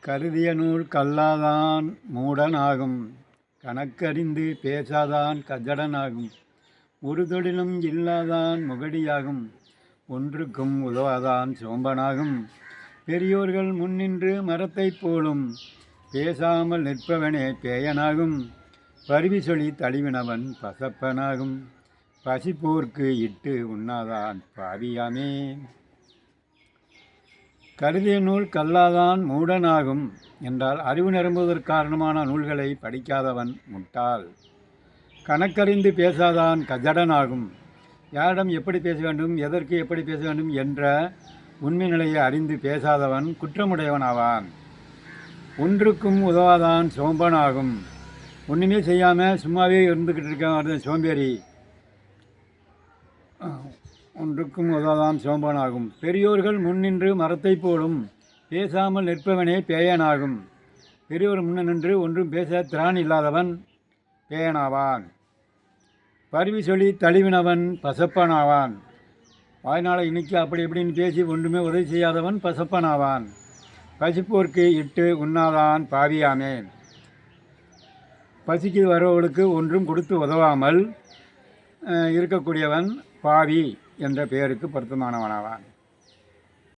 கருதிய நூல் கல்லாதான் மூடனாகும், கணக்கறிந்து பேசாதான் கஜடனாகும், ஒரு தொழிலும் இல்லாதான் முகடியாகும், ஒன்றுக்கும் உதவாதான் சோம்பனாகும். பெரியோர்கள் முன்னின்று மரத்தைப் போலும், பேசாமல் நிற்பவனே பேயனாகும், பருவி சொல்லி தழுவினவன் பசப்பனாகும், பசிப்போர்க்கு இட்டு உண்ணாதான் பாவியாமே. கருதிய நூல் கல்லாதான் மூடனாகும் என்றால் அறிவு நிரம்புவதற்கு காரணமான நூல்களை படிக்காதவன் முட்டாள். கணக்கறிந்து பேசாதான் கஜடனாகும், யாரிடம் எப்படி பேச வேண்டும், எதற்கு எப்படி பேச வேண்டும் என்ற உண்மை நிலையை அறிந்து பேசாதவன் குற்றமுடையவனாவான். ஒன்றுக்கும் உதவாதான் சோம்பனாகும், ஒன்றுமே செய்யாமல் சும்மாவே இருந்துக்கிட்டு இருக்க சோம்பேறி. ஒன்றுக்கும் உதவாதான் சோம்பனாகும். பெரியோர்கள் முன்னின்று மரத்தைப் போலும், பேசாமல் நிற்பவனே பேயனாகும். பெரியோர் முன்ன நின்று ஒன்றும் பேச திராணி இல்லாதவன் பேயனாவான். பருவி சொல்லி தழுவினவன் பசப்பனாவான். வாய்நாளை இன்னைக்கு அப்படி இப்படின்னு பேசி ஒன்றுமே உதவி செய்யாதவன் பசப்பனாவான். பசிப்போர்க்கு இட்டு உண்ணாதான் பாவியாமே. பசிக்கு வரவர்களுக்கு ஒன்றும் கொடுத்து உதவாமல் இருக்கக்கூடியவன் பாவி என்ற பெயருக்கு பொருத்தமானவனாவான்.